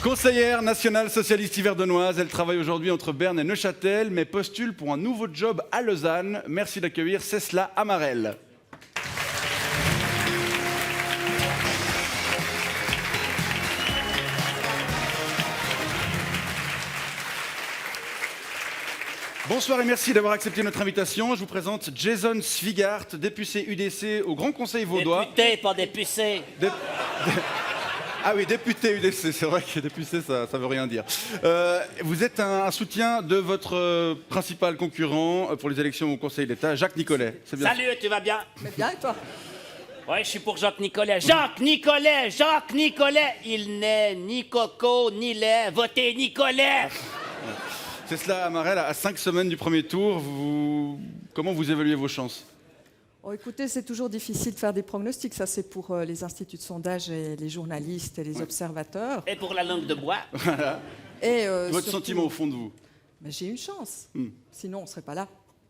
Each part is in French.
Conseillère nationale socialiste yverdonoise, elle travaille aujourd'hui entre Berne et Neuchâtel, mais postule pour un nouveau job à Lausanne. Merci d'accueillir Cécela Amarel. Bonsoir et merci d'avoir accepté notre invitation. Je vous présente Jason Svigart, député UDC au Grand Conseil vaudois. Député, pas dépucé. Ah oui, député UDC, c'est vrai que député, ça veut rien dire. Vous êtes un soutien de votre principal concurrent pour les élections au Conseil d'État, Jacques Nicolet. C'est bien. Salut, tu vas bien? Mais bien, et toi? Ouais, je suis pour Jacques Nicolet. Jacques Nicolet, Jacques Nicolet. Il n'est ni coco, ni lait. Votez Nicolet. Cécela Amarel, à 5 semaines du premier tour, comment vous évaluez vos chances? Oh, écoutez, c'est toujours difficile de faire des pronostics. Ça, c'est pour les instituts de sondage et les journalistes et les observateurs. Et pour la langue de bois. Voilà. Et Votre surtout, sentiment au fond de vous? mais j'ai une chance. Sinon, on ne serait pas là.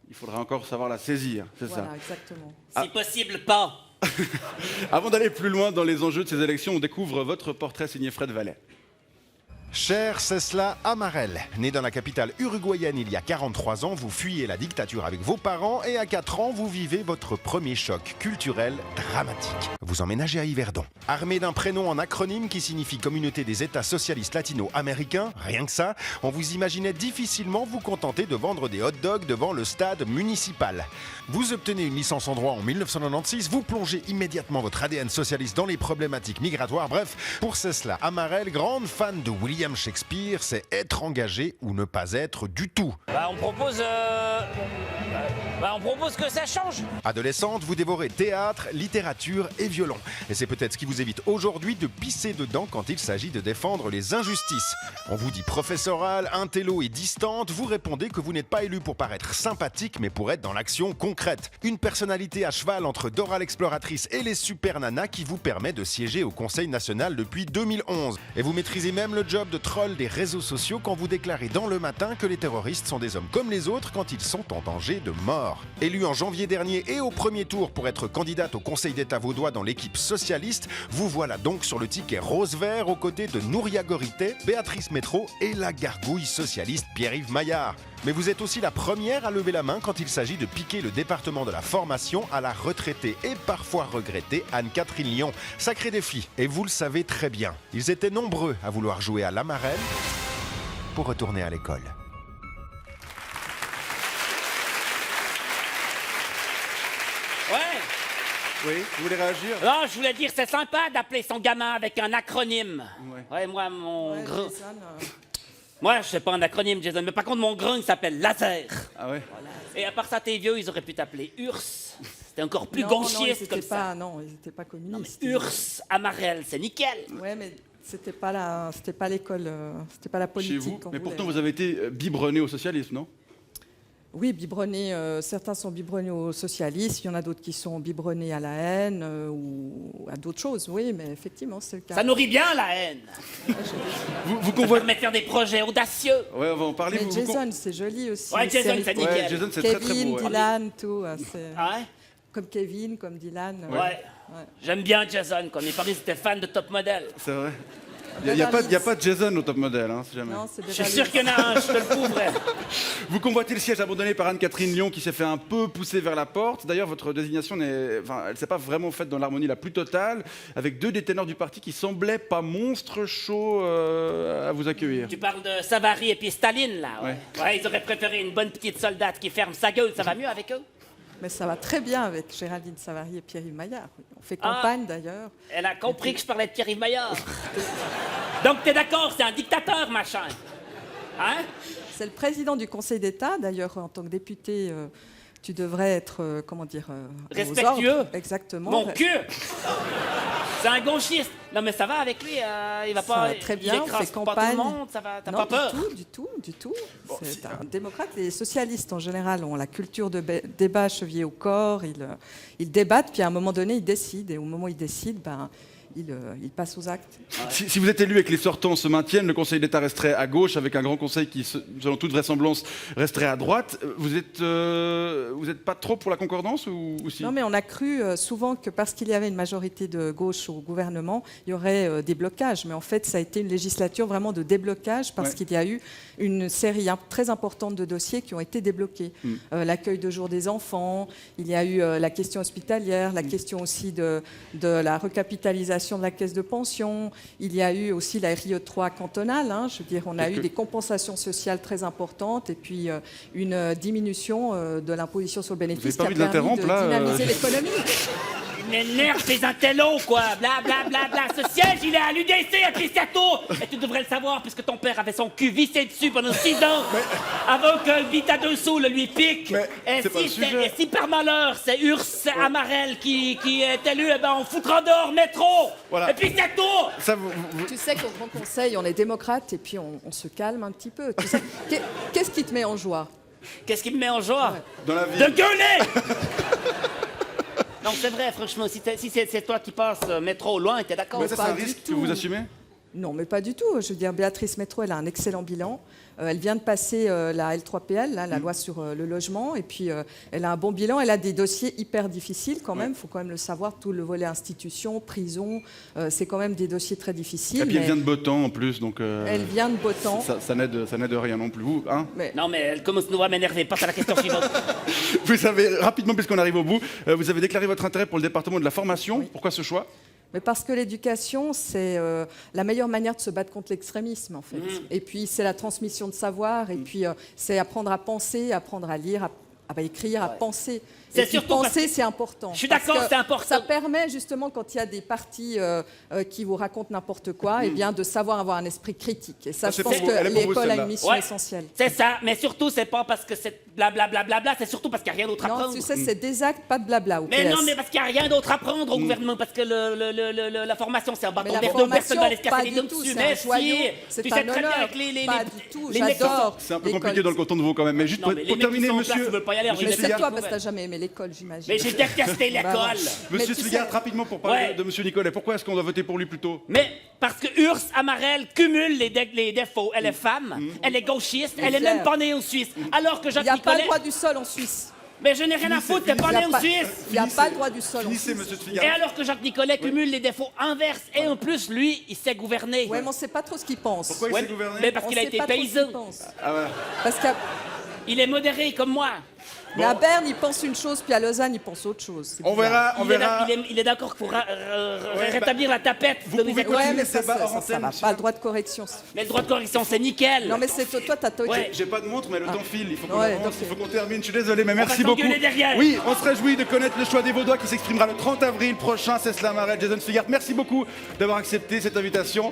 Il faudra encore savoir la saisir, c'est Voilà, ça. exactement. Si possible, pas. Avant d'aller plus loin dans les enjeux de ces élections, on découvre votre portrait signé Fred Vallet. Cher Cécela Amarel, né dans la capitale uruguayenne il y a 43 ans, vous fuyez la dictature avec vos parents et à 4 ans, vous vivez votre premier choc culturel dramatique. Vous emménagez à Yverdon. Armé d'un prénom en acronyme qui signifie Communauté des États socialistes latino-américains, rien que ça, on vous imaginait difficilement vous contenter de vendre des hot dogs devant le stade municipal. Vous obtenez une licence en droit en 1996, vous plongez immédiatement votre ADN socialiste dans les problématiques migratoires. Bref, pour Cécela Amarel, grande fan de William Shakespeare, c'est être engagé ou ne pas être du tout. On propose que ça change. Adolescente, vous dévorez théâtre, littérature et violon. Et c'est peut-être ce qui vous évite aujourd'hui de pisser dedans quand il s'agit de défendre les injustices. On vous dit professorale, intello et distante, vous répondez que vous n'êtes pas élu pour paraître sympathique, mais pour être dans l'action concrète. Une personnalité à cheval entre Dora l'exploratrice et les super nanas qui vous permet de siéger au Conseil national depuis 2011. Et vous maîtrisez même le job de troll des réseaux sociaux quand vous déclarez dans Le Matin que les terroristes sont des hommes comme les autres quand ils sont en danger de mort. Élue en janvier dernier et au premier tour pour être candidate au Conseil d'État vaudois dans l'équipe socialiste, vous voilà donc sur le ticket rose-vert aux côtés de Nouria Gorité, Béatrice Métro et la gargouille socialiste Pierre-Yves Maillard. Mais vous êtes aussi la première à lever la main quand il s'agit de piquer le département de la formation à la retraitée et parfois regrettée Anne-Catherine Lyon. Sacré défi, et vous le savez très bien. Ils étaient nombreux à vouloir jouer à l'Amarel pour retourner à l'école. Ouais. Oui, vous voulez réagir? Non, je voulais dire, c'est sympa d'appeler son gamin avec un acronyme. Ouais. Ouais, moi, mon Ouais, grand... Jason, Moi, je sais pas un acronyme, Jason, mais par contre, mon grand, il s'appelle Laser. Ah ouais? Et à part ça, tes vieux, ils auraient pu t'appeler Urs. C'était encore plus non, gauchiste comme ça. Non, ils n'étaient pas communistes. Urs Amarel, c'est nickel. Ouais, mais c'était pas l'école, c'était pas la politique. Chez vous? qu'on Mais voulait. pourtant, vous avez été biberonné au socialisme, non? Oui, biberonnés, certains sont biberonnés au socialisme, il y en a d'autres qui sont biberonnés à la haine ou à d'autres choses, oui, mais effectivement, c'est le cas. Ça nourrit bien la haine. Vous Ça convoitez... permet de faire des projets audacieux. Ouais, on va en parler. Mais vous- Jason, c'est joli aussi. Ouais, Jason, série- c'est Ouais, nickel. Jason, c'est très très Kevin, beau. ouais. Dylan, tout. C'est Ah ouais? comme Kevin, comme Dylan. Ouais. J'aime bien Jason, quoi. Mes parents étaient fans de Top Model. C'est vrai. Il n'y a pas de Jason au top modèle, hein, si jamais. Non, c'est Je suis Beverly sûr qu'il y en a un, je te le prouverai. Vous convoitez le siège abandonné par Anne-Catherine Lyon qui s'est fait un peu pousser vers la porte. D'ailleurs, votre désignation elle ne s'est pas vraiment faite dans l'harmonie la plus totale, avec deux des ténors du parti qui semblaient pas monstres chauds à vous accueillir. Tu parles de Savary et puis Staline, là. Ouais. Ouais, ils auraient préféré une bonne petite soldate qui ferme sa gueule. Ça va mieux avec eux? Mais ça va très bien avec Géraldine Savary et Pierre-Yves Maillard. On fait Ah. campagne d'ailleurs. Elle a compris que je parlais de Pierre-Yves Maillard. Donc t'es d'accord, c'est un dictateur, machin. Hein? C'est le président du Conseil d'État. D'ailleurs, en tant que député, tu devrais être, aux Respectueux. ordres. Exactement. Mon cul! C'est un gauchiste. Non mais ça va avec lui, il va Ça pas... va très il bien, on écrase fait pas campagne. tout le monde, ça va, t'as Non, pas peur? du tout. C'est un démocrate. Les socialistes, en général, ont la culture de débat chevillée au corps. Ils débattent, puis à un moment donné, ils décident. Et au moment où ils décident, il passe aux actes. Si vous êtes élu et que les sortants se maintiennent, le Conseil d'État resterait à gauche, avec un grand conseil qui, selon toute vraisemblance, resterait à droite. Vous êtes pas trop pour la concordance ou si? Non, mais on a cru souvent que parce qu'il y avait une majorité de gauche au gouvernement, il y aurait des blocages. Mais en fait, ça a été une législature vraiment de déblocage parce qu'il y a eu une série très importante de dossiers qui ont été débloqués. L'accueil de jour des enfants, il y a eu la question hospitalière, la question aussi de la recapitalisation de la caisse de pension, il y a eu aussi la RIE3 cantonale, hein, je veux dire, on a eu des compensations sociales très importantes et puis une diminution de l'imposition sur le bénéfice qui a permis de dynamiser l'économie. M'énerve ces intellos, quoi. Bla, bla, bla, bla. Ce siège, il est à l'UDC, à Piscato. Et tu devrais le savoir, puisque ton père avait son cul vissé dessus pendant 6 ans. Avant que le bite à dessous le lui pique. Et si par malheur, c'est Urs Amarel qui est élu, eh ben on foutra dehors métro. Voilà. Et Piscato. Tu sais qu'au Grand Conseil, on est démocrate et puis on se calme un petit peu. Tu sais, qu'est-ce qui te met en joie? Qu'est-ce qui me met en joie? Dans la vie. De gueuler. Non, c'est vrai, franchement, si c'est toi qui passes métro au loin, t'es d'accord? Mais ça, c'est un Pas du risque que tout. vous assumez? Non, mais pas du tout. Je veux dire, Béatrice Métro, elle a un excellent bilan. Elle vient de passer la L3PL, là, la loi sur le logement, et puis elle a un bon bilan. Elle a des dossiers hyper difficiles quand même, il faut quand même le savoir, tout le volet institution, prison, c'est quand même des dossiers très difficiles. Et puis elle vient de Botan en plus, donc... Elle vient de Botan. Ça n'aide rien non plus, vous, hein? Non, mais elle commence nous à m'énerver. Passe à la question suivante. Vous savez, rapidement, puisqu'on arrive au bout, vous avez déclaré votre intérêt pour le département de la formation. Oui. Pourquoi ce choix? Mais parce que l'éducation, c'est la meilleure manière de se battre contre l'extrémisme, en fait. Et puis, c'est la transmission de savoir, et puis c'est apprendre à penser, apprendre à lire, à écrire, à penser. C'est Et puis surtout penser, parce- c'est important. Je suis Parce d'accord, que c'est important. Ça permet, justement, quand il y a des partis qui vous racontent n'importe quoi, eh bien, de savoir avoir un esprit critique. Et ça, Ah, je c'est pense pour vous. Elle est que pour vous, l'école a celle-là. une mission essentielle. C'est ça, mais surtout, c'est pas parce que c'est blablabla, c'est surtout parce qu'il n'y a rien d'autre à Non, prendre. tu sais, c'est des actes, pas de blabla au Mais PS. non, mais parce qu'il n'y a rien d'autre à prendre au gouvernement, parce que la formation, c'est un bâton Mais la d'air d'eau, personne ne va aller se formation, casser les pas dents du tout, dessus. c'est un joyau, Tu c'est sais un très bien honneur. avec les Pas du tout, les mecs qui j'adore. sont- C'est un peu l'école. compliqué dans le canton de Vaud quand même, mais juste Non, mais les pour mecs qui terminer, sont en classe, monsieur... ils veulent pas y aller, monsieur Mais Monsieur c'est Swigart, toi, parce que t'as jamais aimé l'école, j'imagine. Mais j'ai détesté l'école. Mais Monsieur tu Swigart, sais- rapidement pour parler Ouais. de monsieur Nicolet, pourquoi est-ce qu'on doit voter pour lui plutôt? Mais parce que Urs Amarel cumule les défauts. Elle est femme, elle est gauchiste, elle est même pas née en Suisse. Alors que Il Jacques n'y a pas Nicolet... le droit du sol en Suisse. Mais je n'ai rien à foutre, t'es pas Il né en Suisse. n'y a pas le droit du sol en Finissez, Suisse. monsieur Et Swigart. alors que Jacques Nicolet cumule les défauts inverses, et en plus, lui, il sait gouverner. Ouais, mais on ne sait pas trop ce qu'il pense. Pourquoi il Ouais, s'est gouverné? mais parce On qu'il a sait été pas trop ce paysan. qu'il pense. Ah voilà. Parce qu'à Il est modéré comme moi. mais à Berne, il pense une chose, puis à Lausanne, il pense autre chose. C'est On bizarre. verra. Il est d'accord pour rétablir la tapette. Vous de pouvez mes continuer Ouais, mais ce ça, débat ça, hors ça, ça antenne, va monsieur. pas. Le droit de correction. Mais le droit de correction, c'est nickel. Non, mais c'est toi, t'as Ouais. J'ai pas de montre, mais le temps file. Il faut qu'on Ouais, avance, donc, il faut qu'on termine. Je suis désolé, mais merci va beaucoup. s'engueuler derrière. Oui, on se réjouit de connaître le choix des Vaudois qui s'exprimera le 30 avril prochain. C'est cela, Marais, Jason Swigart. Merci beaucoup d'avoir accepté cette invitation.